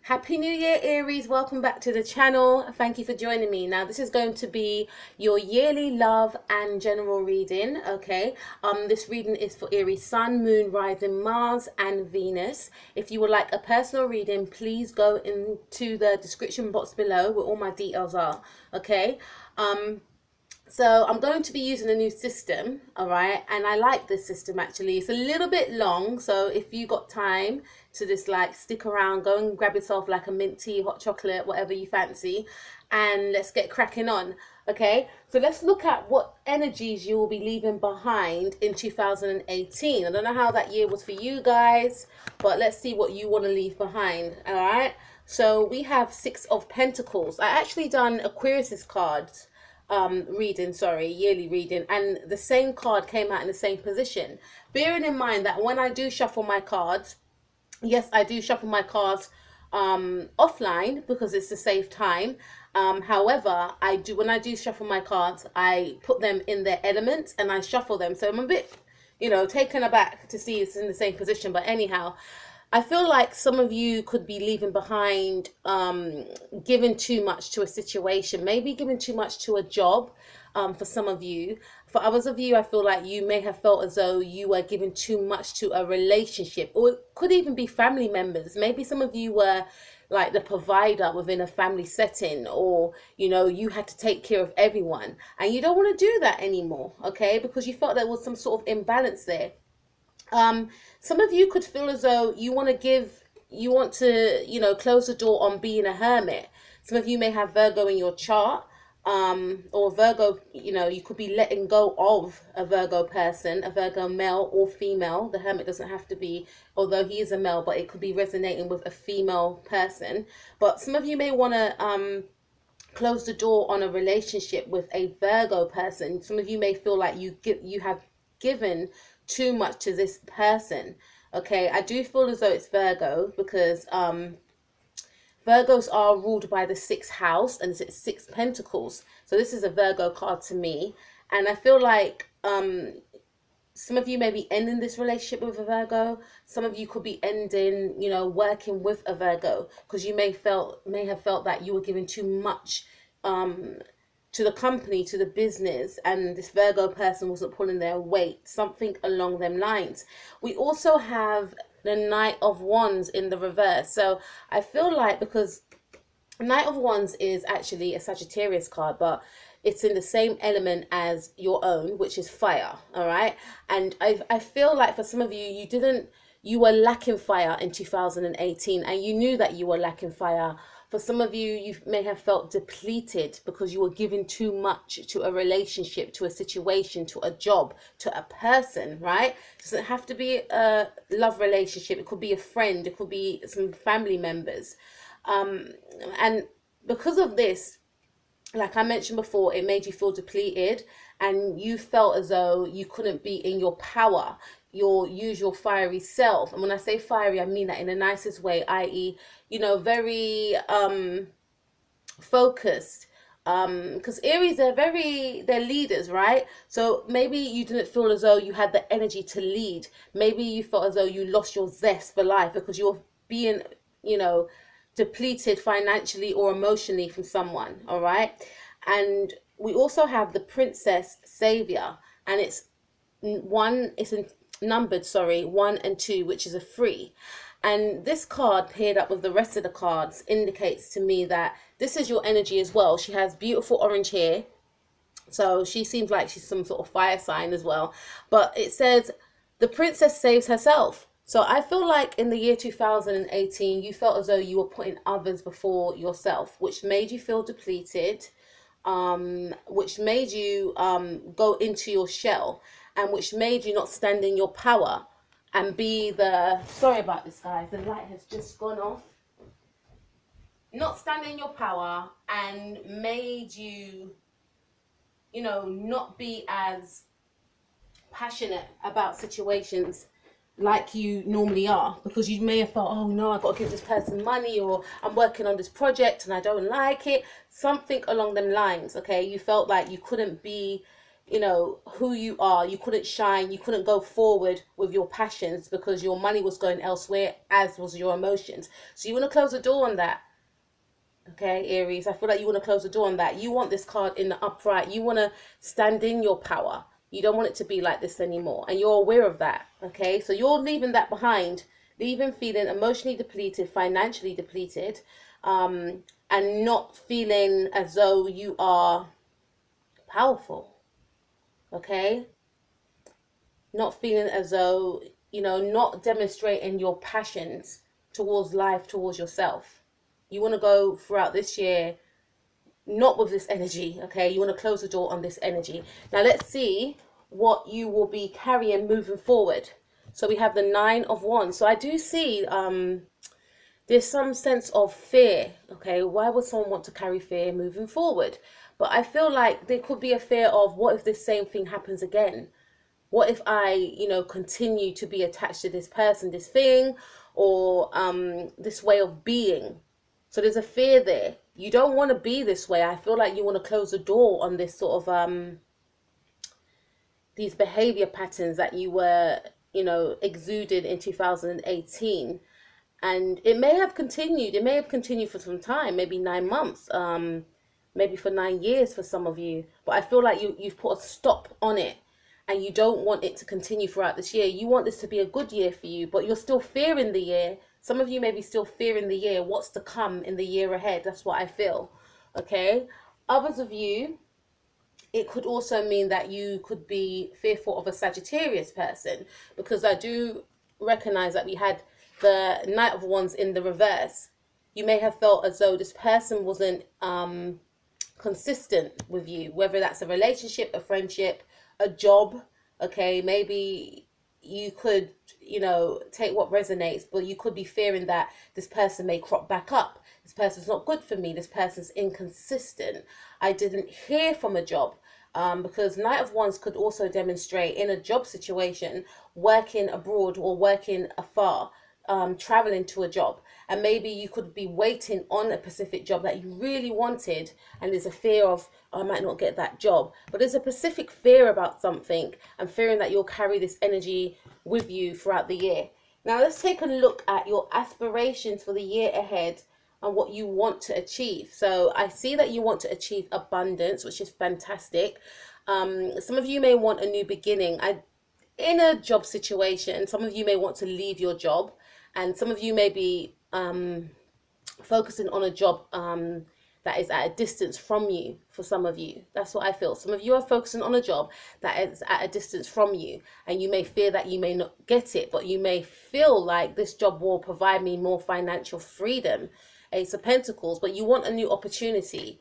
Happy New Year, Aries. Welcome back to the channel. Thank you for joining me. Now, this is going to be your yearly love and general reading, okay? This reading is for Aries Sun, Moon, Rising, Mars, and Venus. If you would like a personal reading, please go into the description box below where all my details are, okay? So I'm going to be using a new system, all right? And I like this system actually. It's a little bit long, so if you got time to just like stick around, go and grab yourself like a mint tea, hot chocolate, whatever you fancy, and let's get cracking on, okay? So let's look at what energies you will be leaving behind in 2018. I don't know how that year was for you guys, but let's see what you want to leave behind, all right? So we have Six of Pentacles. I actually done Aquarius's cards yearly reading, and the same card came out in the same position, bearing in mind that when I do shuffle my cards, yes, I do shuffle my cards offline because it's to save time. However, I do, when I do shuffle my cards, I put them in their elements and I shuffle them, so I'm a bit, taken aback to see it's in the same position. But anyhow, I feel like some of you could be leaving behind, giving too much to a situation, maybe giving too much to a job, for some of you. For others of you, I feel like you may have felt as though you were giving too much to a relationship, or it could even be family members. Maybe some of you were like the provider within a family setting, or, you had to take care of everyone and you don't want to do that anymore, okay? Because you felt there was some sort of imbalance there. Some of you could feel as though you want to close the door on being a hermit. Some of you may have Virgo in your chart, or Virgo, you could be letting go of a Virgo person, a Virgo male or female. The hermit doesn't have to be, although he is a male, but it could be resonating with a female person. But some of you may want to, close the door on a relationship with a Virgo person. Some of you may feel like you have given too much to this person, okay? I do feel as though it's Virgo because Virgos are ruled by the sixth house, and it's six pentacles, so this is a Virgo card to me. And I feel like some of you may be ending this relationship with a Virgo. Some of you could be ending, working with a Virgo, because you may have felt that you were giving too much to the company, to the business, and this Virgo person wasn't pulling their weight, something along them lines. We also have the Knight of Wands in the reverse. So I feel like, because Knight of Wands is actually a Sagittarius card, but it's in the same element as your own, which is fire, all right? And I feel like for some of you, you were lacking fire in 2018, and you knew that you were lacking fire. For some of you, you may have felt depleted because you were giving too much to a relationship, to a situation, to a job, to a person, right? It doesn't have to be a love relationship. It could be a friend. It could be some family members. And because of this, like I mentioned before, it made you feel depleted, and you felt as though you couldn't be in your power, your usual fiery self. And when I say fiery, I mean that in the nicest way, i.e., very focused. Because Aries, they're leaders, right? So maybe you didn't feel as though you had the energy to lead. Maybe you felt as though you lost your zest for life because you're being, depleted financially or emotionally from someone, all right? And we also have the Princess Savior, and it's numbered, 1 and 2, which is a 3. And this card paired up with the rest of the cards indicates to me that this is your energy as well. She has beautiful orange hair, so she seems like she's some sort of fire sign as well. But it says the princess saves herself. So I feel like in the year 2018, you felt as though you were putting others before yourself, which made you feel depleted, which made you go into your shell, and which made you not stand in your power and be the... Sorry about this, guys. The light has just gone off. Not stand in your power, and made you, not be as passionate about situations like you normally are, because you may have felt, oh no, I've got to give this person money, or I'm working on this project and I don't like it, something along them lines, okay? You felt like you couldn't be you know, who you are. You couldn't shine, you couldn't go forward with your passions because your money was going elsewhere, as was your emotions. So you want to close the door on that. Okay, Aries, I feel like you want to close the door on that. You want this card in the upright. You want to stand in your power. You don't want it to be like this anymore. And you're aware of that. Okay, so you're leaving that behind, leaving feeling emotionally depleted, financially depleted, and not feeling as though you are powerful. Okay, not feeling as though, you know, not demonstrating your passions towards life, towards yourself. You want to go throughout this year not with this energy. Okay, you want to close the door on this energy. Now let's see what you will be carrying moving forward. So we have the 9 of Wands. So I do see there's some sense of fear. Okay, why would someone want to carry fear moving forward? But I feel like there could be a fear of, what if this same thing happens again? What if I, you know, continue to be attached to this person, this thing, or this way of being? So there's a fear there. You don't want to be this way. I feel like you want to close the door on this sort of these behavior patterns that you were, you know, exuded in 2018. And it may have continued. It may have continued for some time, maybe 9 months, maybe for 9 years for some of you. But I feel like you've put a stop on it, and you don't want it to continue throughout this year. You want this to be a good year for you, but you're still fearing the year. Some of you may be still fearing the year, what's to come in the year ahead. That's what I feel. Okay. Others of you, it could also mean that you could be fearful of a Sagittarius person, because I do recognize that we had the Knight of Wands in the reverse. You may have felt as though this person wasn't consistent with you, whether that's a relationship, a friendship, a job. Okay, maybe you could, you know, take what resonates, but you could be fearing that this person may crop back up. This person's not good for me. This person's inconsistent. I didn't hear from a job. Because Knight of Wands could also demonstrate in a job situation, working abroad or working afar, traveling to a job, and maybe you could be waiting on a specific job that you really wanted, and there's a fear of, oh, I might not get that job. But there's a specific fear about something, and fearing that you'll carry this energy with you throughout the year. Now let's take a look at your aspirations for the year ahead and what you want to achieve. So I see that you want to achieve abundance, which is fantastic. Some of you may want a new beginning. In a job situation, some of you may want to leave your job, and some of you may be focusing on a job that is at a distance from you. For some of you, that's what I feel. Some of you are focusing on a job that is at a distance from you, and you may fear that you may not get it, but you may feel like this job will provide me more financial freedom. Ace of Pentacles, but you want a new opportunity.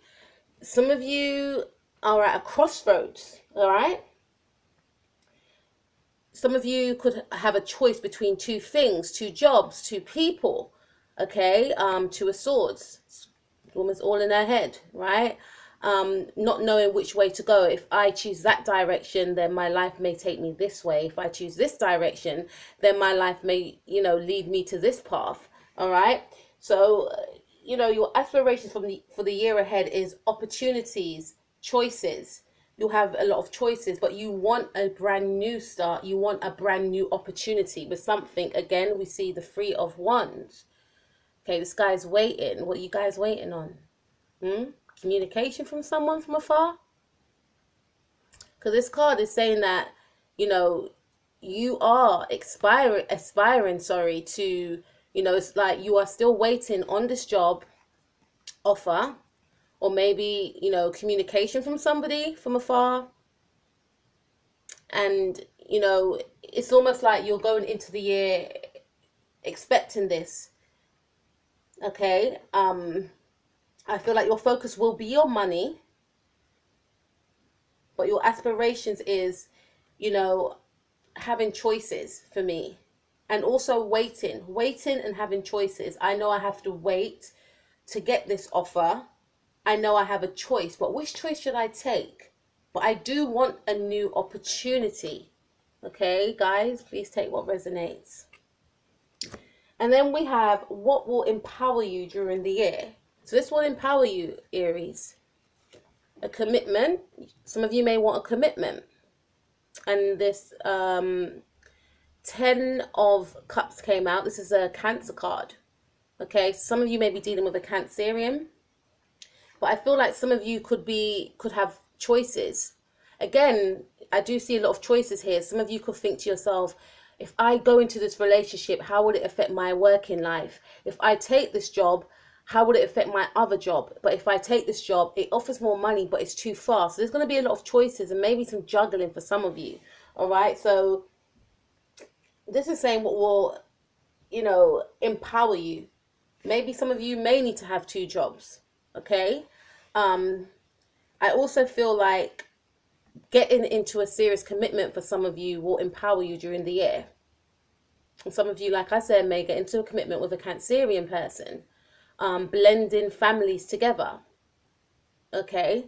Some of you are at a crossroads, all right? Some of you could have a choice between 2 things, 2 jobs, 2 people, okay? 2 of Swords. It's almost all in her head, right? Not knowing which way to go. If I choose that direction, then my life may take me this way. If I choose this direction, then my life may, you know, lead me to this path, all right? So, you know, your aspirations for the year ahead is opportunities, choices. You'll have a lot of choices, but you want a brand new start. You want a brand new opportunity with something. Again, we see the 3 of Wands. Okay, this guy's waiting. What are you guys waiting on? Communication from someone from afar? Because this card is saying that, you know, you are aspiring, to, you know, it's like you are still waiting on this job offer, or maybe, you know, communication from somebody from afar. And, you know, it's almost like you're going into the year expecting this. Okay. I feel like your focus will be your money, but your aspirations is, you know, having choices for me. And also waiting and having choices. I know I have to wait to get this offer. I know I have a choice, but which choice should I take? But I do want a new opportunity. Okay, guys, please take what resonates. And then we have what will empower you during the year. So this will empower you, Aries. A commitment. Some of you may want a commitment. and this 10 of Cups came out. This is a Cancer card. Okay, some of you may be dealing with a Cancerian, but I feel like some of you could have choices. Again, I do see a lot of choices here. Some of you could think to yourself, if I go into this relationship, how would it affect my working life? If I take this job, how would it affect my other job? But if I take this job, it offers more money, but it's too far. So there's going to be a lot of choices and maybe some juggling for some of you. All right. So this is saying what will, empower you. Maybe some of you may need to have two jobs. Okay. I also feel like getting into a serious commitment for some of you will empower you during the year. And some of you, like I said, may get into a commitment with a Cancerian person, blending families together. Okay.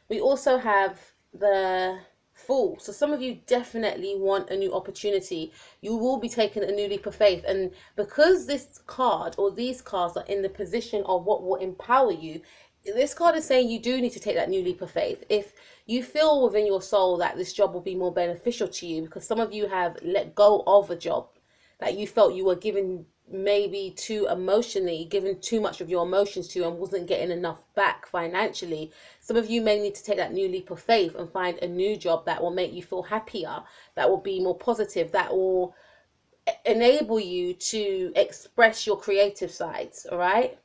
We also have the Fool. So some of you definitely want a new opportunity. You will be taking a new leap of faith. And because this card or these cards are in the position of what will empower you, this card is saying you do need to take that new leap of faith. If you feel within your soul that this job will be more beneficial to you, because some of you have let go of a job that you felt you were giving maybe too emotionally, giving too much of your emotions to, and wasn't getting enough back financially. Some of you may need to take that new leap of faith and find a new job that will make you feel happier, that will be more positive, that will enable you to express your creative sides. All right.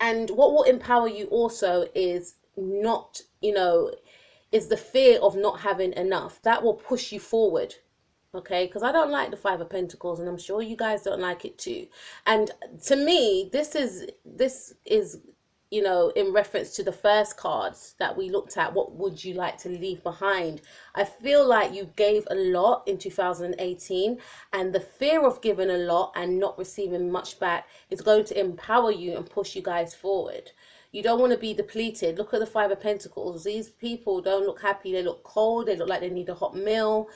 And what will empower you also is not, is the fear of not having enough. That will push you forward. Okay, because I don't like the Five of Pentacles, and I'm sure you guys don't like it too. And to me, this is in reference to the first cards that we looked at. What would you like to leave behind? I feel like you gave a lot in 2018, and the fear of giving a lot and not receiving much back is going to empower you and push you guys forward. You don't want to be depleted. Look at the Five of Pentacles. These people don't look happy. They look cold. They look like they need a hot meal.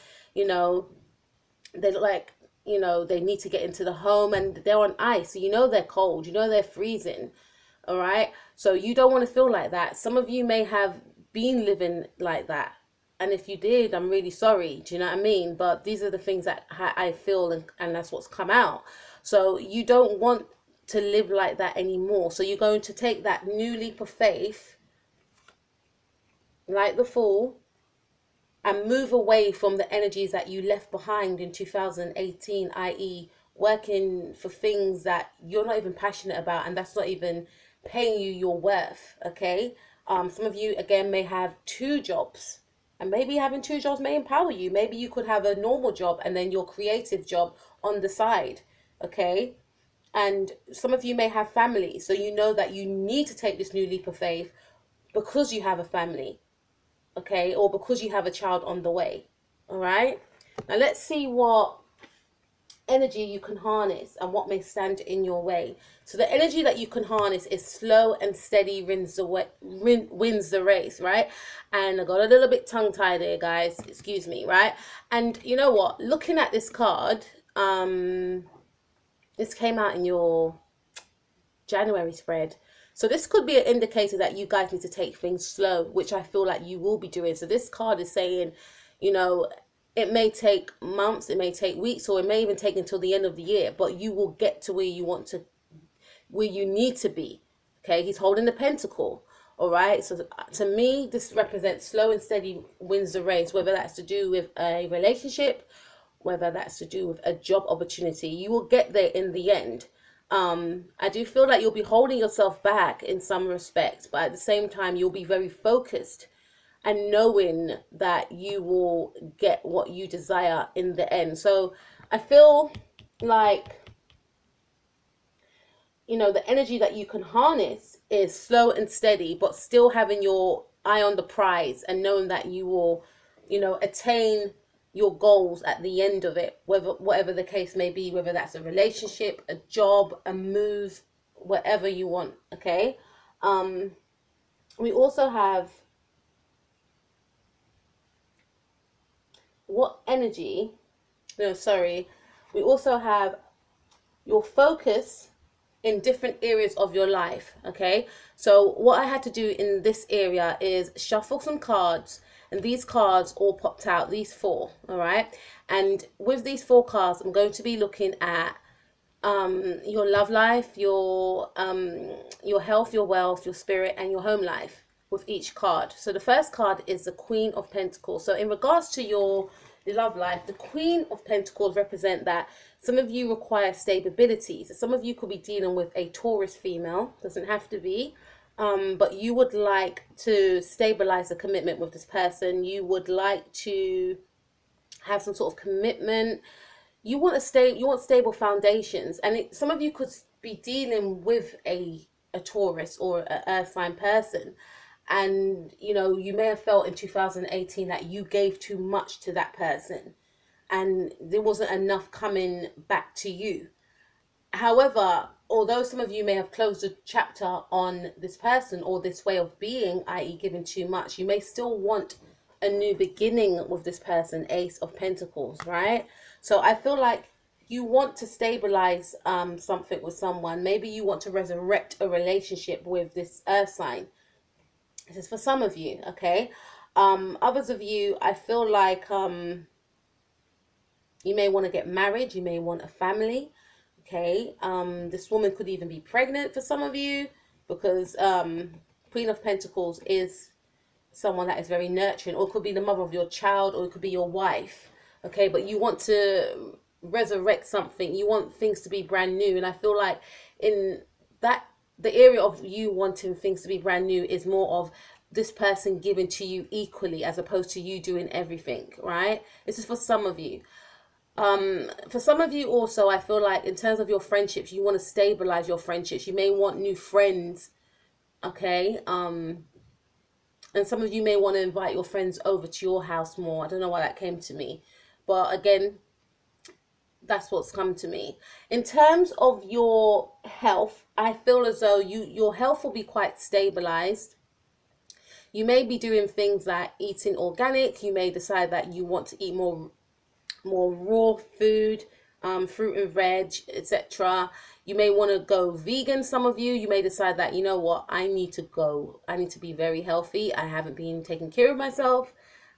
They look like, they need to get into the home, and they're on ice. So they're cold. They're freezing. All right. So you don't want to feel like that. Some of you may have been living like that. And if you did, I'm really sorry. Do you know what I mean? But these are the things that I feel, and that's what's come out. So you don't want to live like that anymore. So you're going to take that new leap of faith, like the Fool, and move away from the energies that you left behind in 2018, i.e. working for things that you're not even passionate about, and that's not even paying you your worth. Okay. Some of you again may have two jobs, and maybe having two jobs may empower you. Maybe you could have a normal job and then your creative job on the side. Okay. And some of you may have family, so you know that you need to take this new leap of faith because you have a family. Okay, or because you have a child on the way. All right, now let's see what energy you can harness and what may stand in your way. So the energy that you can harness is slow and steady wins the race, right? And I got a little bit tongue tied there, guys, excuse me, right? And you know what, looking at this card, this came out in your January spread. So this could be an indicator that you guys need to take things slow, which I feel like you will be doing. So this card is saying, it may take months, it may take weeks, or it may even take until the end of the year, but you will get to where you need to be. Okay, he's holding the pentacle. All right, so to me, this represents slow and steady wins the race, whether that's to do with a relationship, whether that's to do with a job opportunity. You will get there in the end. I do feel like you'll be holding yourself back in some respects, but at the same time, you'll be very focused and knowing that you will get what you desire in the end. So I feel like, the energy that you can harness is slow and steady, but still having your eye on the prize and knowing that you will, attain your goals at the end of it, whatever the case may be, whether that's a relationship, a job, a move, whatever you want. Okay. We also have what energy, no, sorry. We also have your focus in different areas of your life. Okay. So what I had to do in this area is shuffle some cards And these cards all popped out, these four, all right? And with these four cards, I'm going to be looking at your love life, your health, your wealth, your spirit, and your home life with each card. So the first card is the Queen of Pentacles. So in regards to your love life, the Queen of Pentacles represent that some of you require stability. So some of you could be dealing with a Taurus female, doesn't have to be, but you would like to stabilize the commitment with this person. You would like to have some sort of commitment. You want stable foundations, and some of you could be dealing with a Taurus or an earth sign person, and you may have felt in 2018 that you gave too much to that person and there wasn't enough coming back to you. However, although some of you may have closed a chapter on this person or this way of being, i.e. giving too much, you may still want a new beginning with this person, Ace of Pentacles, right? So I feel like you want to stabilize something with someone. Maybe you want to resurrect a relationship with this earth sign. This is for some of you, okay? Others of you, I feel like you may want to get married. You may want a family, okay? This woman could even be pregnant for some of you, because Queen of Pentacles is someone that is very nurturing, or it could be the mother of your child, or it could be your wife, okay? But you want to resurrect something. You want things to be brand new, and I feel like in that, the area of you wanting things to be brand new is more of this person giving to you equally as opposed to you doing everything, right? This is for some of you. For some of you also, I feel like in terms of your friendships, you want to stabilize your friendships. You may want new friends, okay? And some of you may want to invite your friends over to your house more. I don't know why that came to me, but again, that's what's come to me. In terms of your health, I feel as though your health will be quite stabilized. You may be doing things like eating organic. You may decide that you want to eat more raw food, fruit and veg, etc. You may want to go vegan. Some of you may decide that, you know what, I need to be very healthy. I haven't been taking care of myself.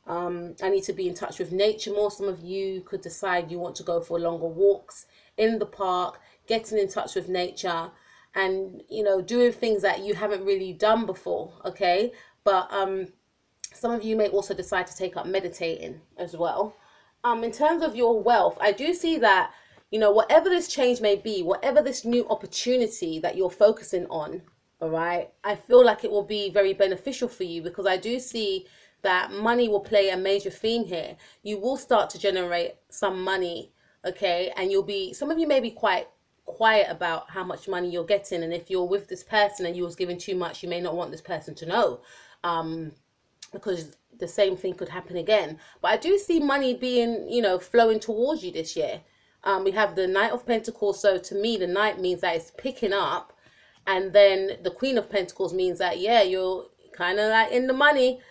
I need to be in touch with nature more. Some of you could decide you want to go for longer walks in the park, getting in touch with nature, and doing things that you haven't really done before, okay? But some of you may also decide to take up meditating as well. In terms of your wealth, I do see that, whatever this change may be, whatever this new opportunity that you're focusing on, all right, I feel like it will be very beneficial for you, because I do see that money will play a major theme here. You will start to generate some money, okay, and some of you may be quite quiet about how much money you're getting, and if you're with this person and you was giving too much, you may not want this person to know, because the same thing could happen again. But I do see money being, flowing towards you this year. We have the Knight of Pentacles. So to me, the Knight means that it's picking up. And then the Queen of Pentacles means that, yeah, you're kind of like in the money,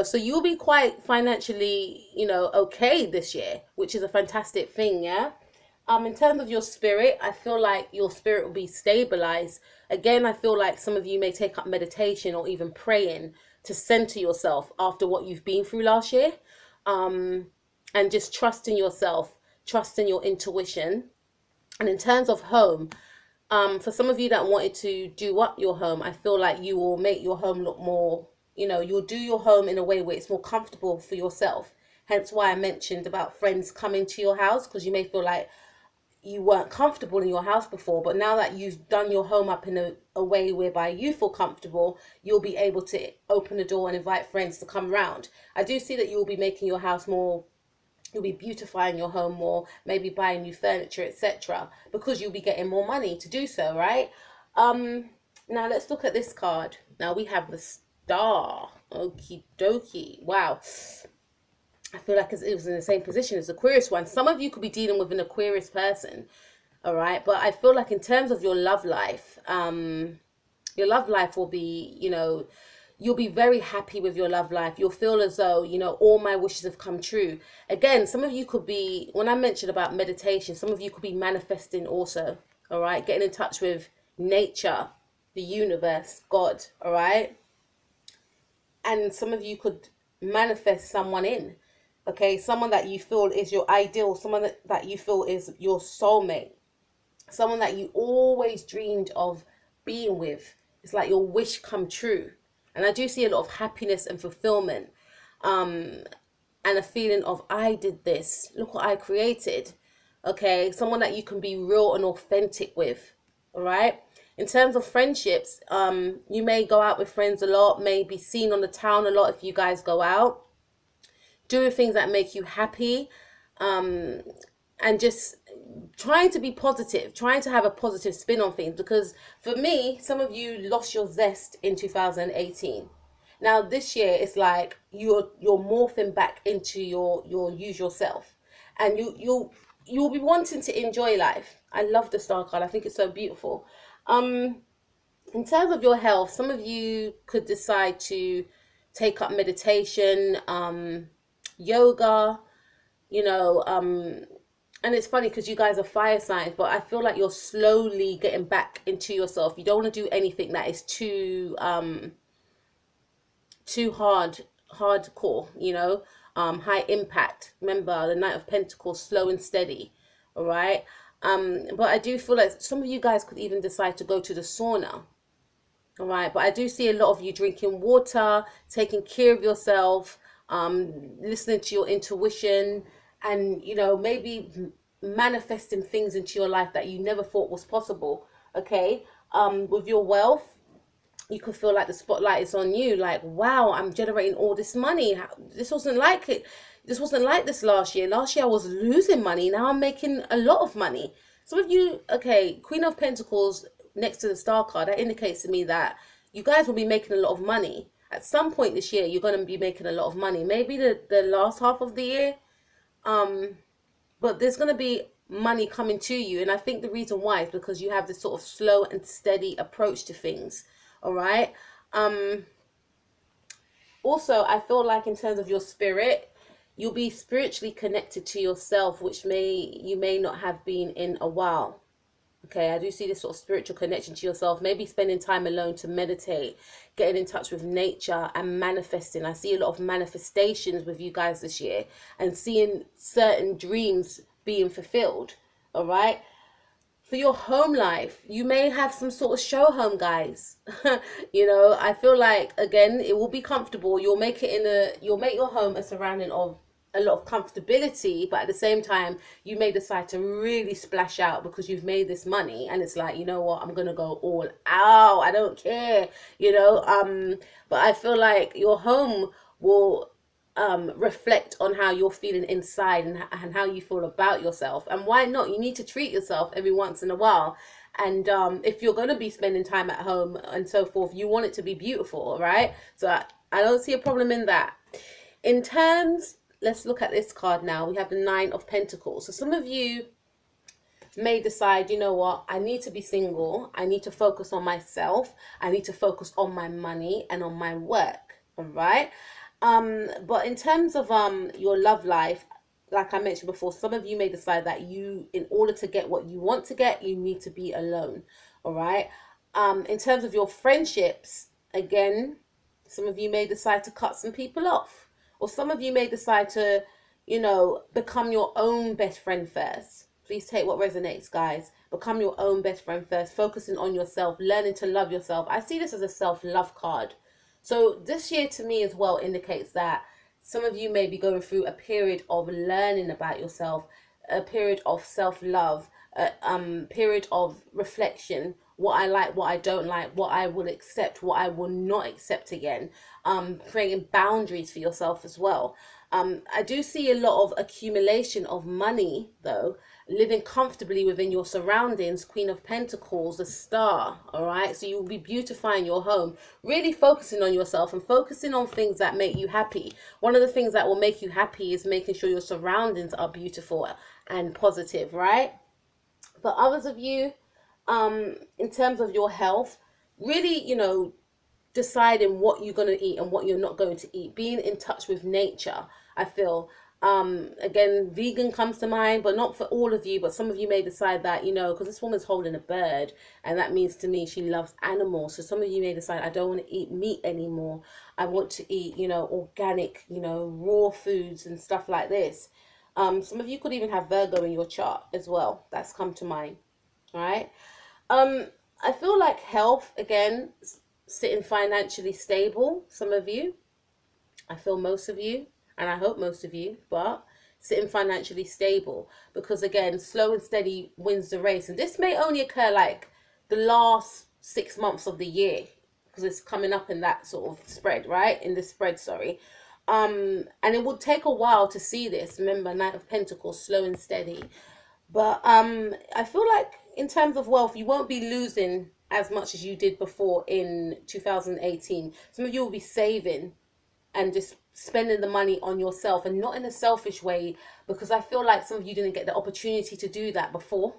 so you'll be quite financially, okay this year, which is a fantastic thing, yeah? In terms of your spirit, I feel like your spirit will be stabilized. Again, I feel like some of you may take up meditation or even praying to center yourself after what you've been through last year, and just trust in yourself, trust in your intuition. And in terms of home, for some of you that wanted to do up your home, I feel like you will make your home look more, you'll do your home in a way where it's more comfortable for yourself. Hence why I mentioned about friends coming to your house, because you may feel like you weren't comfortable in your house before, but now that you've done your home up in a way whereby you feel comfortable, you'll be able to open the door and invite friends to come around. I do see that you'll be making your house more, you'll be beautifying your home more, maybe buying new furniture, etc., because you'll be getting more money to do so, right? Now let's look at this card. Now we have the Star. Okie dokie. Wow. I feel like it was in the same position as the Aquarius one. Some of you could be dealing with an Aquarius person, all right? But I feel like in terms of your love life will be, you'll be very happy with your love life. You'll feel as though, all my wishes have come true. Again, some of you could be, when I mentioned about meditation, some of you could be manifesting also, all right? Getting in touch with nature, the universe, God, all right? And some of you could manifest someone in. Okay, someone that you feel is your ideal, someone that you feel is your soulmate, someone that you always dreamed of being with. It's like your wish come true. And I do see a lot of happiness and fulfillment, um, and a feeling of, I did this, look what I created. Okay, someone that you can be real and authentic with. All right. In terms of friendships, you may go out with friends a lot, may be seen on the town a lot if you guys go out, doing things that make you happy, um, and just trying to be positive, trying to have a positive spin on things. Because for me, some of you lost your zest in 2018. Now this year, it's like you're morphing back into your usual self, and you'll be wanting to enjoy life. I love the star card. I think it's so beautiful. Um, in terms of your health, some of you could decide to take up meditation, yoga, you know, and it's funny because you guys are fire signs, but I feel like you're slowly getting back into yourself. You don't want to do anything that is too hardcore, you know, high impact. Remember the Knight of Pentacles, slow and steady. All right. But I do feel like some of you guys could even decide to go to the sauna. All right, but I do see a lot of you drinking water, taking care of yourself, listening to your intuition, and, you know, maybe manifesting things into your life that you never thought was possible. Okay, with your wealth, you could feel like the spotlight is on you. Like, wow, I'm generating all this money. This wasn't like it. This wasn't like this last year. Last year I was losing money. Now I'm making a lot of money. Some of you, okay, Queen of Pentacles next to the star card, that indicates to me that you guys will be making a lot of money. At some point this year, you're going to be making a lot of money. Maybe the last half of the year. But there's going to be money coming to you. And I think the reason why is because you have this sort of slow and steady approach to things. All right. Also, I feel like in terms of your spirit, you'll be spiritually connected to yourself, which you may not have been in a while. Okay, I do see this sort of spiritual connection to yourself, maybe spending time alone to meditate, getting in touch with nature and manifesting. I see a lot of manifestations with you guys this year and seeing certain dreams being fulfilled. All right. For your home life, you may have some sort of show home, guys. You know, I feel like, again, it will be comfortable. You'll make your home a surrounding of a lot of comfortability, but at the same time, you may decide to really splash out because you've made this money, and it's like, you know what, I'm gonna go all out. I don't care, you know. But I feel like your home will reflect on how you're feeling inside, and how you feel about yourself. And why not? You need to treat yourself every once in a while. And if you're going to be spending time at home and so forth, you want it to be beautiful, right? So I don't see a problem in that. In terms, let's look at this card now. We have the Nine of Pentacles. So some of you may decide, you know what, I need to be single. I need to focus on myself. I need to focus on my money and on my work. All right. But in terms of your love life, like I mentioned before, some of you may decide that in order to get what you want to get, you need to be alone. All right. In terms of your friendships, again, some of you may decide to cut some people off, or some of you may decide to, you know, become your own best friend first. Please take what resonates, guys. Become your own best friend first, focusing on yourself, learning to love yourself. I see this as a self-love card. So this year to me as well indicates that some of you may be going through a period of learning about yourself, a period of self-love, a period of reflection, what I like, what I don't like, what I will accept, what I will not accept again, creating boundaries for yourself as well. I do see a lot of accumulation of money, though, living comfortably within your surroundings. Queen of Pentacles, a star. All right, so you will be beautifying your home, really focusing on yourself and focusing on things that make you happy. One of the things that will make you happy is making sure your surroundings are beautiful and positive, right? For others of you, in terms of your health, really, you know, deciding what you're going to eat and what you're not going to eat, being in touch with nature, I feel, Again, vegan comes to mind, but not for all of you. But some of you may decide that, you know, because this woman's holding a bird, and that means to me she loves animals. So some of you may decide, I don't want to eat meat anymore. I want to eat, you know, organic, you know, raw foods and stuff like this. Some of you could even have Virgo in your chart as well. That's come to mind. All right. Um, I feel like health again, sitting financially stable. Some of you, I feel most of you, and I hope most of you, but sitting financially stable, because again, slow and steady wins the race. And this may only occur like the last 6 months of the year, because it's coming up in that sort of spread, right? In this spread, sorry. And it will take a while to see this. Remember, Knight of Pentacles, slow and steady. But I feel like in terms of wealth, you won't be losing as much as you did before in 2018. Some of you will be saving and just spending the money on yourself, and not in a selfish way, because I feel like some of you didn't get the opportunity to do that before.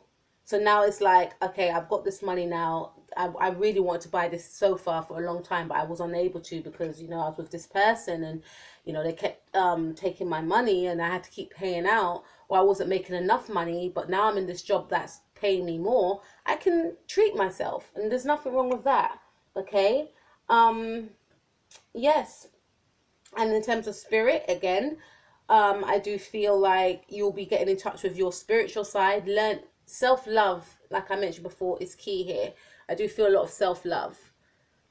So now it's like, okay, I've got this money now. I really wanted to buy this sofa for a long time, but I was unable to because, you know, I was with this person, and, you know, they kept taking my money, and I had to keep paying out, or I wasn't making enough money. But now I'm in this job that's paying me more. I can treat myself, and there's nothing wrong with that. Okay. Yes. And in terms of spirit, again, I do feel like you'll be getting in touch with your spiritual side. Learn self-love, like I mentioned before, is key here. I do feel a lot of self-love.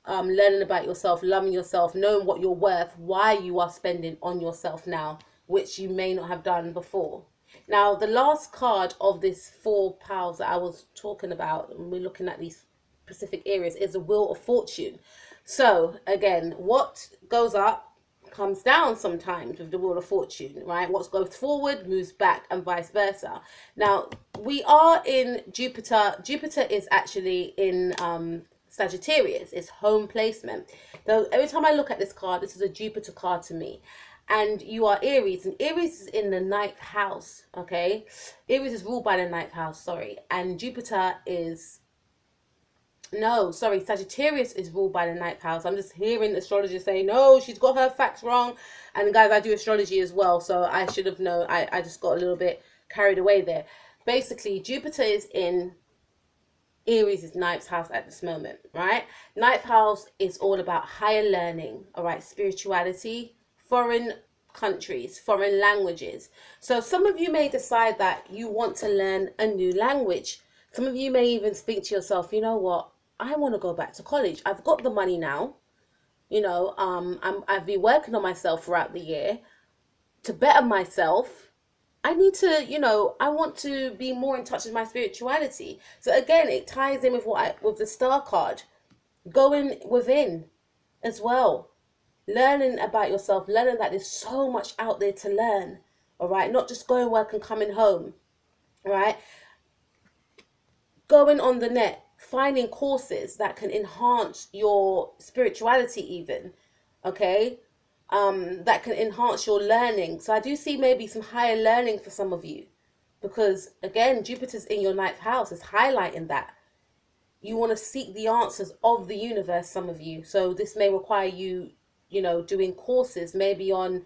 Learning about yourself, loving yourself, knowing what you're worth, why you are spending on yourself now, which you may not have done before. Now, the last card of this 4 piles that I was talking about, and we're looking at these specific areas, is the Wheel of Fortune. So, again, what goes up comes down sometimes with the Wheel of Fortune, right? What goes forward moves back, and vice versa. Now, we are in Jupiter. Jupiter is actually in Sagittarius. It's home placement. So every time I look at this card, this is a Jupiter card to me. And you are Aries, and Aries is in the 9th house, okay? Aries is ruled by the 9th house, sorry. And Jupiter is, no, sorry, Sagittarius is ruled by the 9th house. I'm just hearing astrologers say, no, she's got her facts wrong. And guys, I do astrology as well, so I should have known. I just got a little bit carried away there. Basically, Jupiter is in Aries' 9th house at this moment, right? 9th house is all about higher learning, all right? Spirituality, foreign countries, foreign languages. So some of you may decide that you want to learn a new language. Some of you may even think to yourself, you know what? I want to go back to college. I've got the money now. You know, I've been working on myself throughout the year to better myself. I need to, you know, I want to be more in touch with my spirituality. So again, it ties in with with the star card, going within as well, learning about yourself, learning that there's so much out there to learn. All right, not just going work and coming home. All right, going on the net, finding courses that can enhance your spirituality even, okay, that can enhance your learning. So I do see maybe some higher learning for some of you, because again, Jupiter's in your 9th house is highlighting that you want to seek the answers of the universe, some of you. So this may require you, you know, doing courses maybe on,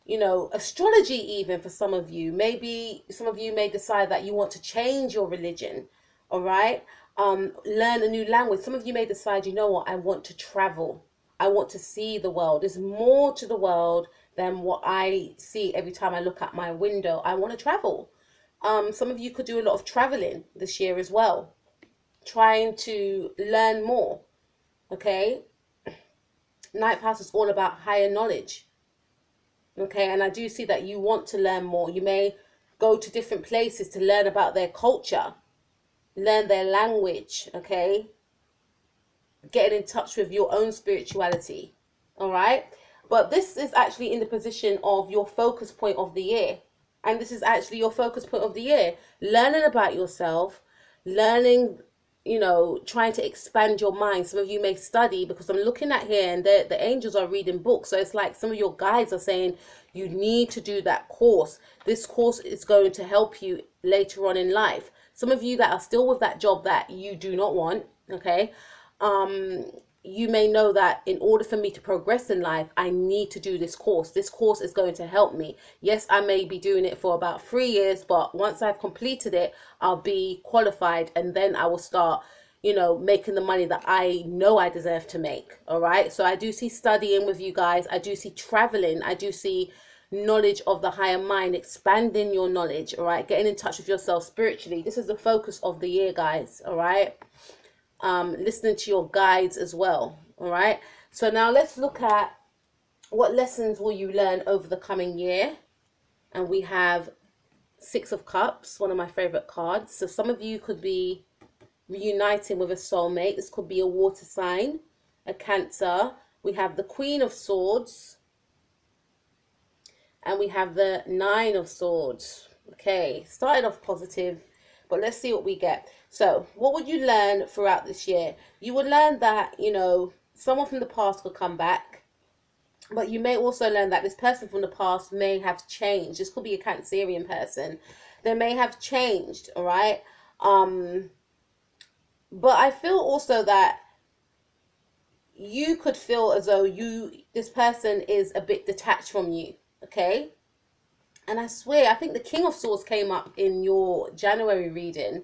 you know, astrology even for some of you. Maybe some of you may decide that you want to change your religion. All right. Learn a new language. Some of you may decide, you know what, I want to travel. I want to see the world. There's more to the world than what I see every time I look out my window. I want to travel. Some of you could do a lot of traveling this year as well, trying to learn more. Okay. 9th house is all about higher knowledge. Okay, and I do see that you want to learn more. You may go to different places to learn about their culture, learn their language, okay? Getting in touch with your own spirituality, all right? But this is actually in the position of your focus point of the year. And this is actually your focus point of the year. Learning about yourself, learning, you know, trying to expand your mind. Some of you may study, because I'm looking at here and the angels are reading books. So it's like some of your guides are saying you need to do that course. This course is going to help you later on in life. Some of you that are still with that job that you do not want, okay, you may know that in order for me to progress in life, I need to do this course. This course is going to help me. Yes, I may be doing it for about 3 years, but once I've completed it, I'll be qualified, and then I will start, you know, making the money that I know I deserve to make. All right. So I do see studying with you guys. I do see traveling. I do see knowledge of the higher mind, expanding your knowledge. All right. Getting in touch with yourself spiritually. This is the focus of the year, guys. All right. Listening to your guides as well. All right. So now let's look at what lessons will you learn over the coming year. And we have Six of Cups, one of my favorite cards. So some of you could be reuniting with a soulmate. This could be a water sign, a Cancer. We have the Queen of Swords, and we have the Nine of Swords. Okay, started off positive, but let's see what we get. So what would you learn throughout this year? You would learn that, you know, someone from the past could come back, but you may also learn that this person from the past may have changed. This could be a Cancerian person. They may have changed, all right? But I feel also that you could feel as though this person is a bit detached from you, okay? And I swear, I think the King of Swords came up in your January reading,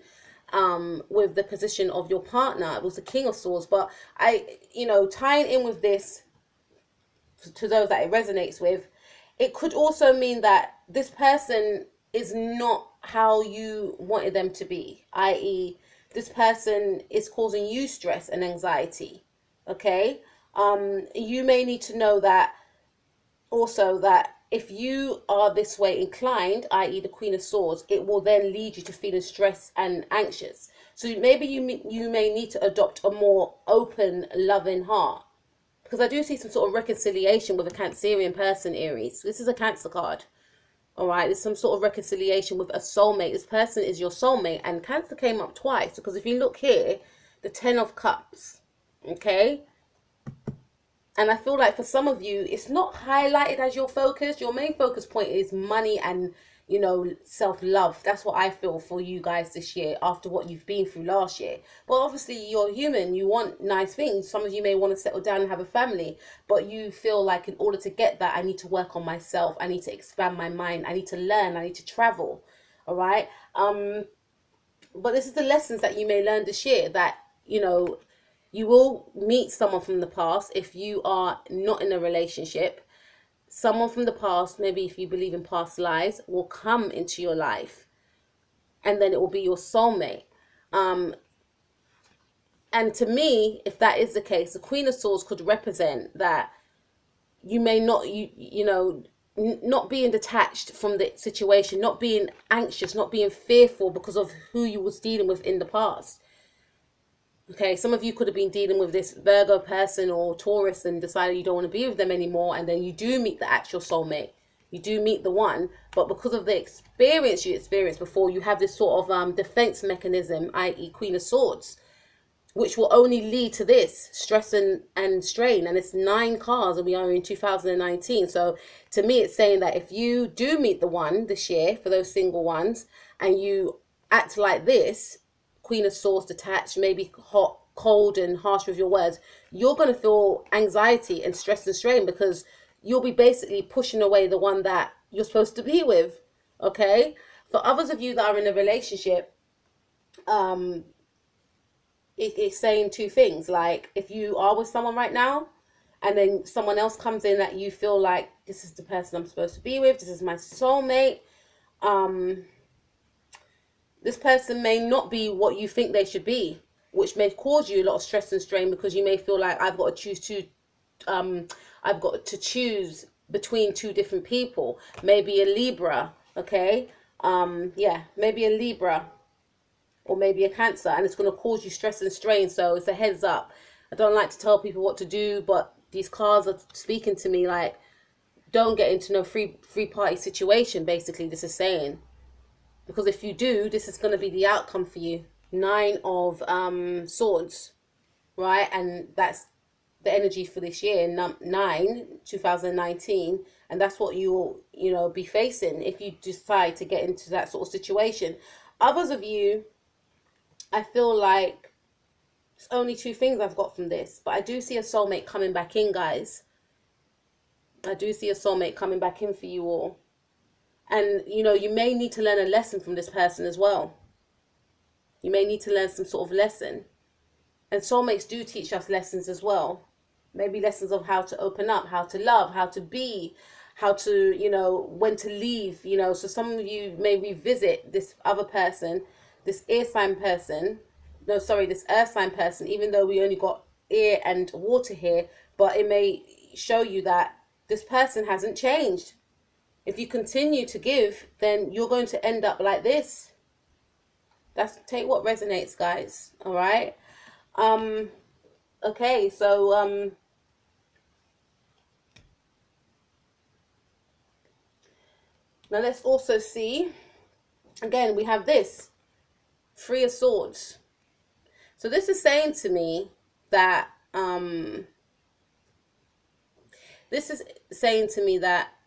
with the position of your partner. It was the King of Swords, but tying in with this, to those that it resonates with, it could also mean that this person is not how you wanted them to be, i.e., this person is causing you stress and anxiety. Okay. You may need to know that also, that if you are this way inclined, i.e. the Queen of Swords, it will then lead you to feeling stressed and anxious. So maybe you may need to adopt a more open, loving heart. Because I do see some sort of reconciliation with a Cancerian person, Aries. This is a Cancer card. All right, there's some sort of reconciliation with a soulmate. This person is your soulmate, and Cancer came up twice, because if you look here, the 10 of Cups, okay? And I feel like for some of you, it's not highlighted as your focus. Your main focus point is money and, you know, self-love. That's what I feel for you guys this year, after what you've been through last year. But obviously, you're human. You want nice things. Some of you may want to settle down and have a family, but you feel like in order to get that, I need to work on myself. I need to expand my mind. I need to learn. I need to travel. All right. But this is the lessons that you may learn this year, that, you know, you will meet someone from the past if you are not in a relationship. Someone from the past, maybe if you believe in past lives, will come into your life, and then it will be your soulmate. And to me, if that is the case, the Queen of Swords could represent that you may not, not being detached from the situation, not being anxious, not being fearful because of who you was dealing with in the past. Okay, some of you could have been dealing with this Virgo person or Taurus and decided you don't want to be with them anymore, and then you do meet the actual soulmate. You do meet the one, but because of the experience you experienced before, you have this sort of defense mechanism, i.e. Queen of Swords, which will only lead to this stress and strain. And it's 9 cards, and we are in 2019. So to me, it's saying that if you do meet the one this year, for those single ones, and you act like this, Queen of Swords, detached, maybe hot, cold and harsh with your words, you're going to feel anxiety and stress and strain, because you'll be basically pushing away the one that you're supposed to be with. Okay. For others of you that are in a relationship, it's saying 2 things. Like, if you are with someone right now, and then someone else comes in that you feel like, this is the person I'm supposed to be with, this is my soulmate, this person may not be what you think they should be, which may cause you a lot of stress and strain, because you may feel like I've got to choose between 2 different people. Maybe a Libra, okay? Maybe a Libra, or maybe a Cancer, and it's going to cause you stress and strain. So it's a heads up. I don't like to tell people what to do, but these cards are speaking to me like, don't get into no free party situation, basically this is saying. Because if you do, this is going to be the outcome for you. 9 of Swords, right? And that's the energy for this year, 2019. And that's what you'll, be facing if you decide to get into that sort of situation. Others of you, I feel like It's only two things I've got from this, but I do see a soulmate coming back in, guys. I do see a soulmate coming back in for you all. And, you know, you may need to learn a lesson from this person as well. You may need to learn some sort of lesson. And soulmates do teach us lessons as well. Maybe lessons of how to open up, how to love, how to be, how to, you know, when to leave, you know. So some of you may revisit this other person, this air sign person. No, sorry, this earth sign person, even though we only got air and water here, but it may show you that this person hasn't changed. If you continue to give, then you're going to end up like this. That's, take what resonates, guys. All right. Okay, so now let's also see, again, we have this Three of Swords. So this is saying to me that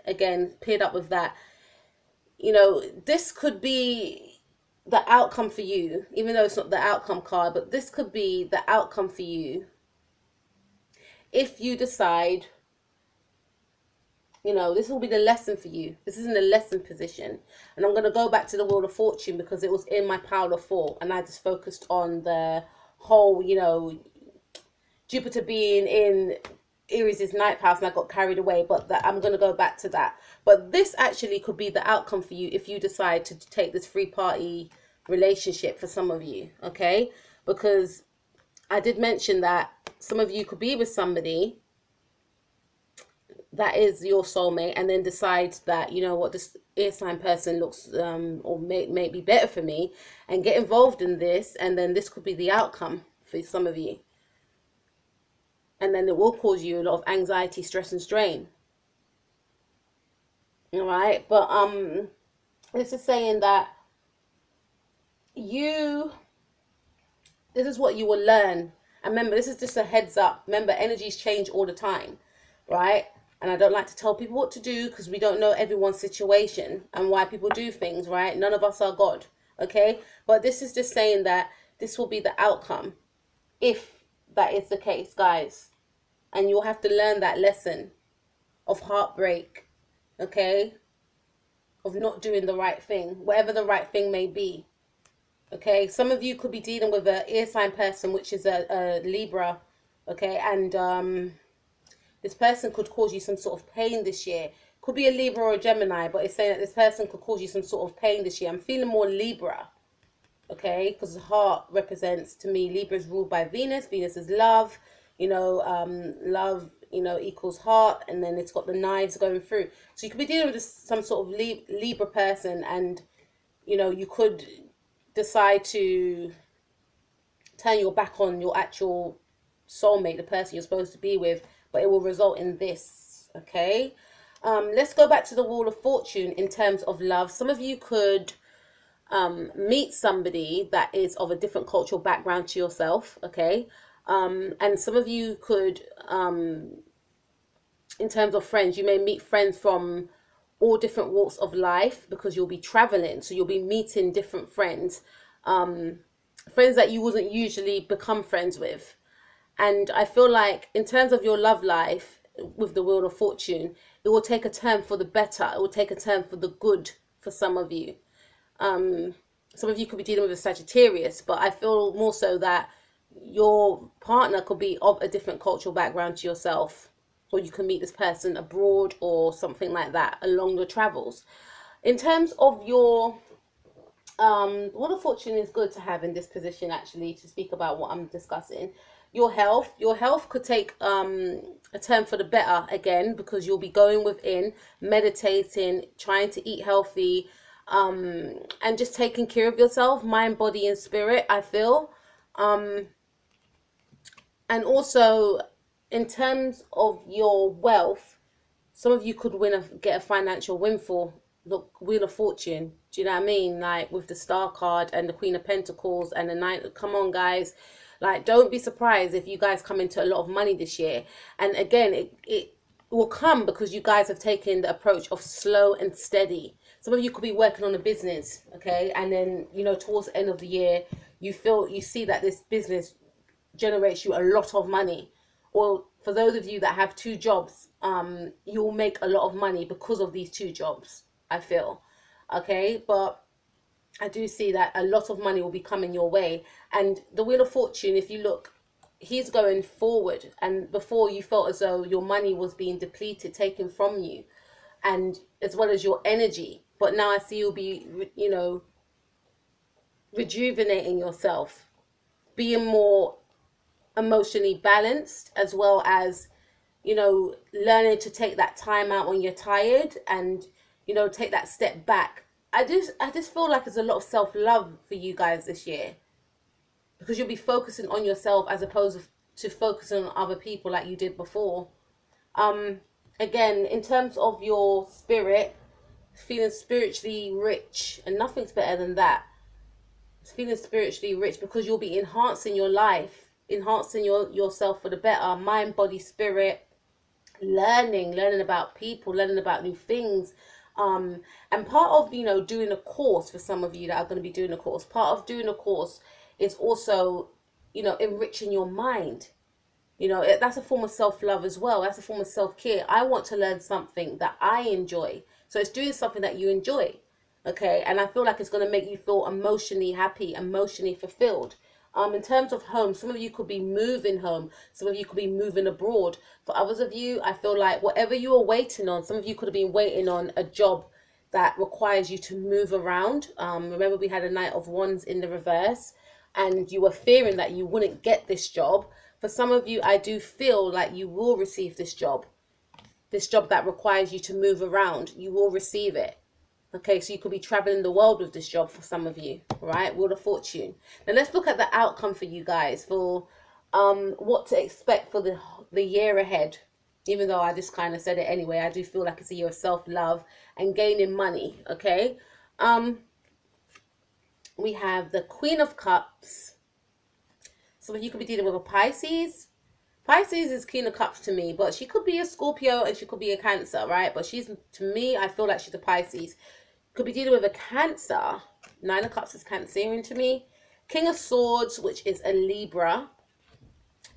again, paired up with that, you know, this could be the outcome for you, even though it's not the outcome card, but this could be the outcome for you if you decide, you know, this will be the lesson for you. This is in a lesson position. And I'm going to go back to the Wheel of Fortune because it was in my pile of four. And I just focused on the whole, you know, Jupiter being in Aries' ninth house, and I got carried away. But I'm going to go back to that. But this actually could be the outcome for you if you decide to take this three-party relationship for some of you. Okay? Because I did mention that some of you could be with somebody that is your soulmate, and then decide that, you know what, this air sign person looks or may be better for me, and get involved in this, and then this could be the outcome for some of you, and then it will cause you a lot of anxiety, stress, and strain. All right, but this is saying that this is what you will learn. And remember, this is just a heads up. Remember, energies change all the time, right? And I don't like to tell people what to do because we don't know everyone's situation and why people do things, right? None of us are God, okay? But this is just saying that this will be the outcome if that is the case, guys. And you'll have to learn that lesson of heartbreak, okay? Of not doing the right thing, whatever the right thing may be. Okay, some of you could be dealing with an air sign person, which is a Libra, okay? And this person could cause you some sort of pain this year. Could be a Libra or a Gemini, but it's saying that this person could cause you some sort of pain this year. I'm feeling more Libra, okay? Because the heart represents, to me, Libra is ruled by Venus. Venus is love, you know, love, you know, equals heart. And then it's got the knives going through. So you could be dealing with some sort of Libra person, and, you know, you could decide to turn your back on your actual soulmate, the person you're supposed to be with, but it will result in this, okay? Let's go back to the Wheel of Fortune in terms of love. Some of you could meet somebody that is of a different cultural background to yourself, okay? And some of you could, in terms of friends, you may meet friends from all different walks of life because you'll be traveling, so you'll be meeting different friends, friends that you wouldn't usually become friends with. And I feel like in terms of your love life with the Wheel of Fortune, it will take a turn for the better. It will take a turn for the good for some of you. Some of you could be dealing with a Sagittarius, but I feel more so that your partner could be of a different cultural background to yourself, or you can meet this person abroad or something like that along your travels. In terms of your Wheel of Fortune is good to have in this position, actually, to speak about what I'm discussing. Your health could take a turn for the better again, because you'll be going within, meditating, trying to eat healthy, and just taking care of yourself, mind, body, and spirit, I feel. And also, in terms of your wealth, some of you could get a financial windfall. The Wheel of Fortune, do you know what I mean? Like with the Star card and the Queen of Pentacles and the Knight. Come on, guys. Like, don't be surprised if you guys come into a lot of money this year. And again, it will come because you guys have taken the approach of slow and steady. Some of you could be working on a business, okay? And then, you know, towards the end of the year, you see that this business generates you a lot of money. Or for those of you that have two jobs, you'll make a lot of money because of these two jobs, I feel. Okay, but I do see that a lot of money will be coming your way. And the Wheel of Fortune, if you look, he's going forward. And before, you felt as though your money was being depleted, taken from you, and as well as your energy. But now I see you'll be, rejuvenating yourself, being more emotionally balanced, as well as, learning to take that time out when you're tired, and, take that step back. I just feel like there's a lot of self-love for you guys this year, because you'll be focusing on yourself as opposed to focusing on other people like you did before. Again, in terms of your spirit, feeling spiritually rich, and nothing's better than that. It's feeling spiritually rich because you'll be enhancing your life, enhancing yourself for the better, mind, body, spirit, learning about people, learning about new things. And part of, doing a course, for some of you that are going to be doing a course, part of doing a course is also, enriching your mind. That's a form of self-love as well. That's a form of self-care. I want to learn something that I enjoy. So it's doing something that you enjoy. Okay. And I feel like it's going to make you feel emotionally happy, emotionally fulfilled. In terms of home, some of you could be moving home. Some of you could be moving abroad. For others of you, I feel like whatever you are waiting on, some of you could have been waiting on a job that requires you to move around. Remember, we had a Knight of Wands in the reverse, and you were fearing that you wouldn't get this job. For some of you, I do feel like you will receive this job that requires you to move around. You will receive it. Okay, so you could be traveling the world with this job for some of you, right? Wheel of Fortune. Now let's look at the outcome for you guys, for what to expect for the year ahead. Even though I just kind of said it anyway, I do feel like it's a year of self-love and gaining money, okay? We have the Queen of Cups. Some of you could be dealing with a Pisces. Pisces is Queen of Cups to me, but she could be a Scorpio and she could be a Cancer, right? But to me, I feel like she's a Pisces. Could be dealing with a Cancer. Nine of Cups is Cancerian to me. King of Swords, which is a Libra.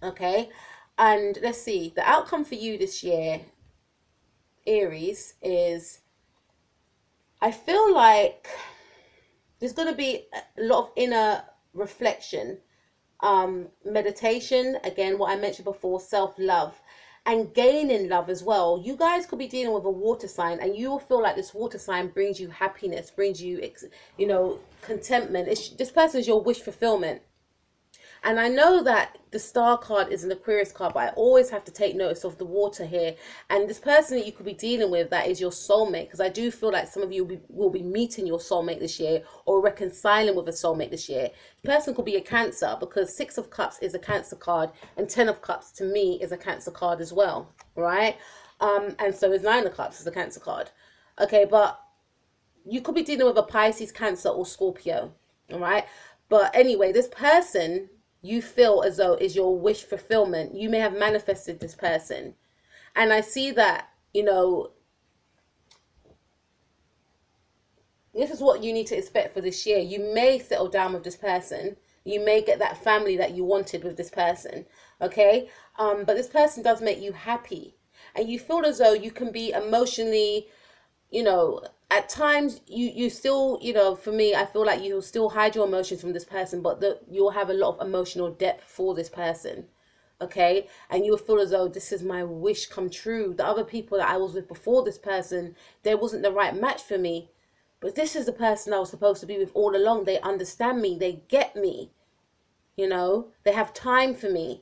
Okay. And let's see. The outcome for you this year, Aries, is I feel like there's going to be a lot of inner reflection. Meditation, again, what I mentioned before, self-love, and gaining love as well. You guys could be dealing with a water sign, and you will feel like this water sign brings you happiness, brings you, contentment. This person is your wish fulfillment. And I know that the Star card is an Aquarius card, but I always have to take notice of the water here. And this person that you could be dealing with, that is your soulmate, because I do feel like some of you will be meeting your soulmate this year, or reconciling with a soulmate this year. The person could be a Cancer, because Six of Cups is a Cancer card, and Ten of Cups to me is a Cancer card as well, right? And so is Nine of Cups is a Cancer card. Okay, but you could be dealing with a Pisces, Cancer, or Scorpio, all right? But anyway, this person you feel as though is your wish fulfillment. You may have manifested this person. And I see that, this is what you need to expect for this year. You may settle down with this person. You may get that family that you wanted with this person. Okay? But this person does make you happy. And you feel as though you can be emotionally, at times you still, for me, I feel like you'll still hide your emotions from this person, but you'll have a lot of emotional depth for this person. Okay. And you'll feel as though this is my wish come true. The other people that I was with before this person, they wasn't the right match for me, but this is the person I was supposed to be with all along. They understand me. They get me, they have time for me.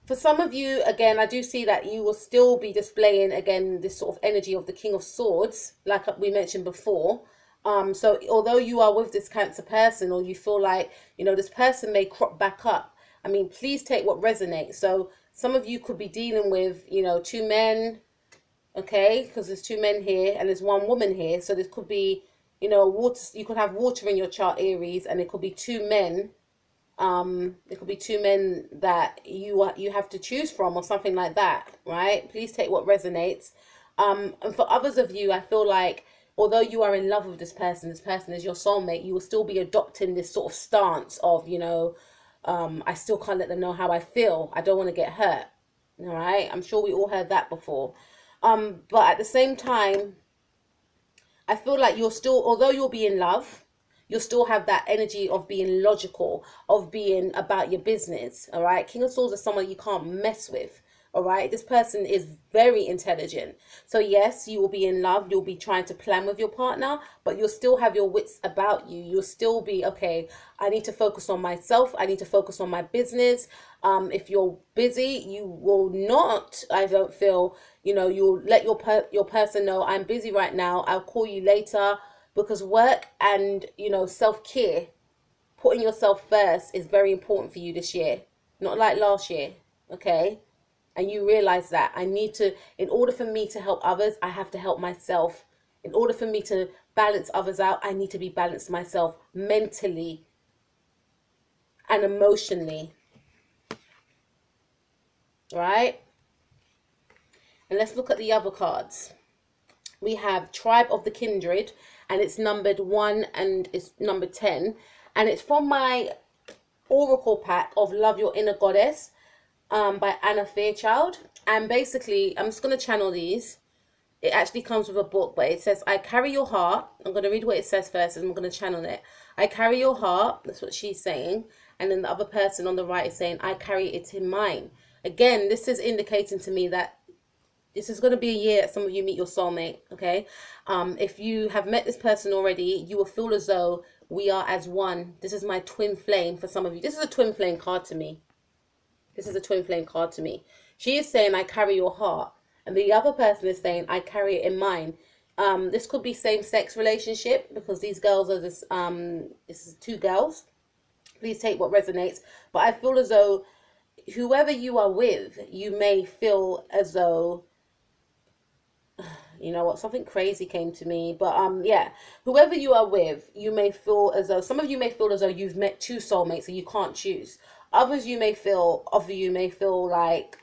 For some of you, again, I do see that you will still be displaying, again, this sort of energy of the King of Swords, like we mentioned before. So although you are with this Cancer person, or you feel like, this person may crop back up, I mean, please take what resonates. So some of you could be dealing with, two men, okay, because there's two men here and there's one woman here. So this could be, water. You could have water in your chart, Aries, and it could be two men. It could be two men that you have to choose from, or something like that, right? Please take what resonates. And for others of you, I feel like although you are in love with this person is your soulmate, you will still be adopting this sort of stance of, I still can't let them know how I feel. I don't want to get hurt. All right. I'm sure we all heard that before. But at the same time, I feel like you're still, although you'll be in love, you'll still have that energy of being logical, of being about your business. All right. King of Swords is someone you can't mess with. All right. This person is very intelligent. So yes, you will be in love. You'll be trying to plan with your partner, but you'll still have your wits about you. You'll still be, okay, I need to focus on myself. I need to focus on my business. If you're busy, you will not, I don't feel, you'll let your person know, I'm busy right now. I'll call you later, because work and, self-care, putting yourself first is very important for you this year. Not like last year. Okay. And you realize that in order for me to help others, I have to help myself. In order for me to balance others out, I need to be balanced myself mentally and emotionally. Right? And let's look at the other cards. We have Tribe of the Kindred, and it's numbered 1 and it's number 10. And it's from my Oracle pack of Love Your Inner Goddess, by Anna Fairchild. And basically, I'm just going to channel these. It actually comes with a book, but it says, I carry your heart. I'm going to read what it says first, and I'm going to channel it. I carry your heart. That's what she's saying. And then the other person on the right is saying, I carry it in mine. Again, this is indicating to me that this is going to be a year that some of you meet your soulmate, okay? If you have met this person already, you will feel as though we are as one. This is my twin flame for some of you. This is a twin flame card to me. This is a twin flame card to me. She is saying, I carry your heart. And the other person is saying, I carry it in mine. This could be same-sex relationship, because these girls are this is 2 girls. Please take what resonates. But I feel as though whoever you are with, you may feel as though, you know what, something crazy came to me, but yeah, whoever you are with, you may feel as though, some of you may feel as though you've met 2 soulmates and you can't choose. Others of you may feel like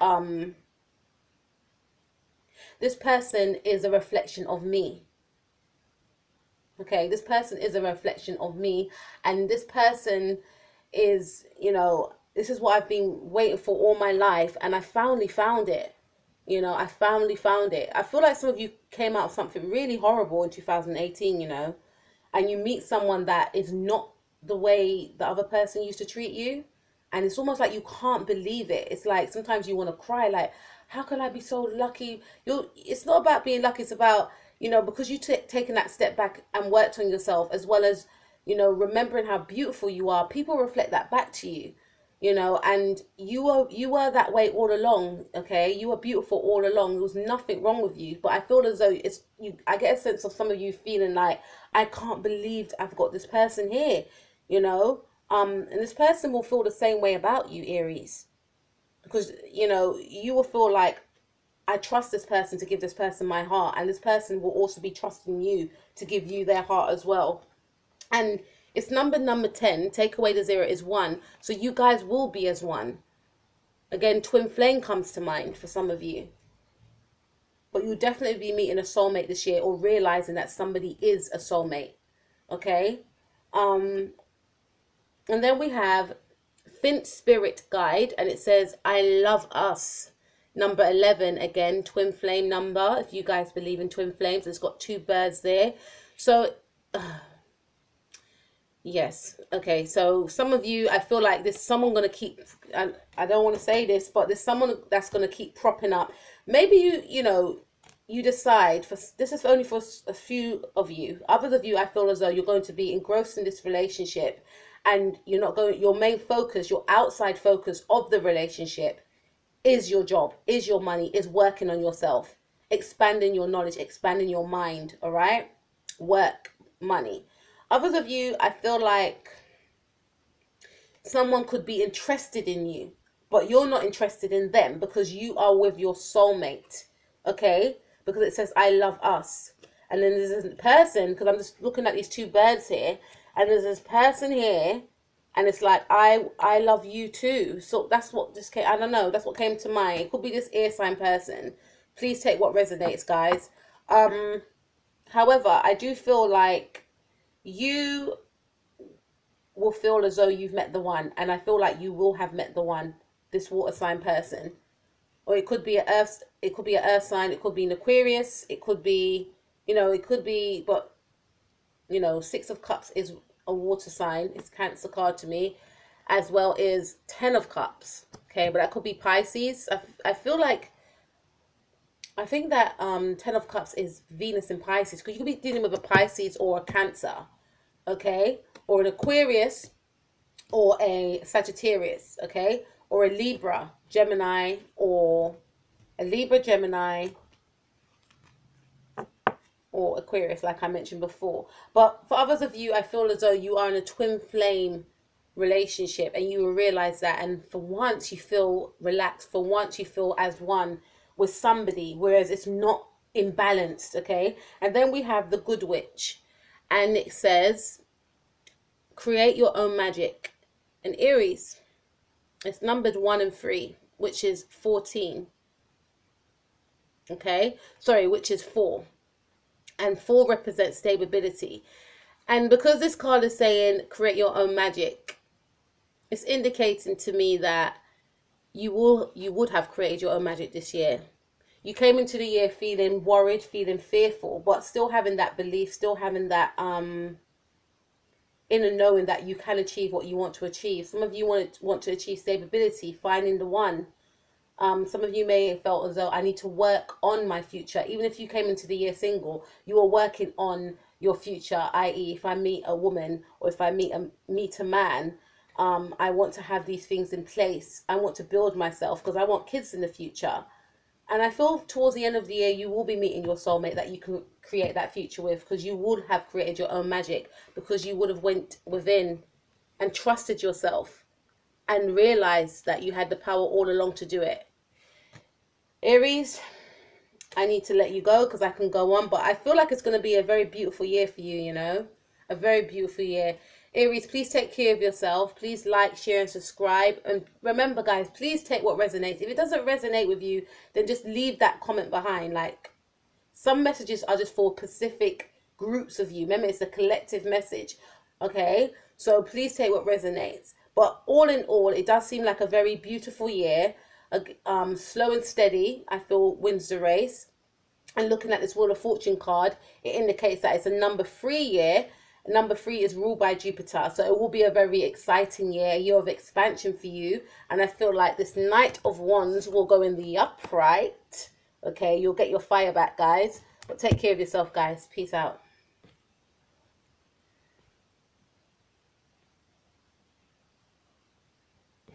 this person is a reflection of me. Okay, this person is a reflection of me, and this person is, this is what I've been waiting for all my life, and I finally found it. I finally found it. I feel like some of you came out of something really horrible in 2018, and you meet someone that is not the way the other person used to treat you. And it's almost like you can't believe it. It's like sometimes you want to cry, like, how can I be so lucky? It's not about being lucky. It's about, because you taken that step back and worked on yourself, as well as, remembering how beautiful you are. People reflect that back to you. And you were that way all along, okay? You were beautiful all along. There was nothing wrong with you. But I feel as though I get a sense of some of you feeling like, I can't believe I've got this person here, and this person will feel the same way about you, Aries. Because, you will feel like, I trust this person to give this person my heart. And this person will also be trusting you to give you their heart as well. And it's number 10. Take away the 0 is 1. So you guys will be as one. Again, twin flame comes to mind for some of you. But you'll definitely be meeting a soulmate this year, or realizing that somebody is a soulmate. Okay? And then we have Fint Spirit Guide, and it says, I love us. Number 11, again, twin flame number. If you guys believe in twin flames, it's got 2 birds there. So, yes. Okay, so some of you, I feel like there's someone going to keep, and I don't want to say this, but there's someone that's going to keep propping up. Maybe you decide, this is only for a few of you. Others of you, I feel as though you're going to be engrossed in this relationship, and your main focus, your outside focus of the relationship is your job, is your money, is working on yourself, expanding your knowledge, expanding your mind. All right? Work, money. Others of you, I feel like someone could be interested in you, but you're not interested in them, because you are with your soulmate. Okay? Because it says, I love us. And then there's this person, because I'm just looking at these 2 birds here, and there's this person here, and it's like, I love you too. So that's what just came, I don't know, that's what came to mind. It could be this air sign person. Please take what resonates, guys. However, I do feel like you will feel as though you've met the one, and I feel like you will have met the one, this water sign person. Or it could be an earth, it could be an earth sign, it could be an Aquarius, it could be, it could be, but Six of Cups is a water sign. It's Cancer card to me, as well as Ten of Cups. Okay, but that could be Pisces. I feel like, I think that Ten of Cups is Venus in Pisces, because you could be dealing with a Pisces or a Cancer, okay, or an Aquarius or a Sagittarius, okay, or a Libra, Gemini, or a Libra, Gemini, or Aquarius, like I mentioned before. But for others of you, I feel as though you are in a twin flame relationship, and you will realize that, and for once you feel relaxed, for once you feel as one with somebody, whereas it's not imbalanced, okay? And then we have the Good Witch, and it says create your own magic. And Aries, it's numbered 1 and 3, which is 14, okay, sorry, which is 4, and 4 represents stability. And because this card is saying create your own magic, it's indicating to me that you would have created your own magic this year. You came into the year feeling worried, feeling fearful, but still having that belief, still having that inner knowing that you can achieve what you want to achieve. Some of you want to achieve stability, finding the one. Some of you may have felt as though I need to work on my future. Even if you came into the year single, you are working on your future, i.e. if I meet a woman, or if I meet a man, I want to have these things in place. I want to build myself because I want kids in the future. And I feel towards the end of the year, you will be meeting your soulmate that you can create that future with, because you would have created your own magic, because you would have went within and trusted yourself and realized that you had the power all along to do it. Aries, I need to let you go because I can go on, but I feel like it's going to be a very beautiful year for you, a very beautiful year. Aries, please take care of yourself. Please like, share, and subscribe. And remember, guys, please take what resonates. If it doesn't resonate with you, then just leave that comment behind. Like, some messages are just for specific groups of you. Remember, it's a collective message, okay? So please take what resonates. But all in all, it does seem like a very beautiful year. Slow and steady, I feel, wins the race. And looking at this Wheel of Fortune card, it indicates that it's a number 3 year. Number 3 is ruled by Jupiter, so it will be a very exciting year, a year of expansion for you. And I feel like this Knight of Wands will go in the upright. Okay, you'll get your fire back, guys. But take care of yourself, guys. Peace out.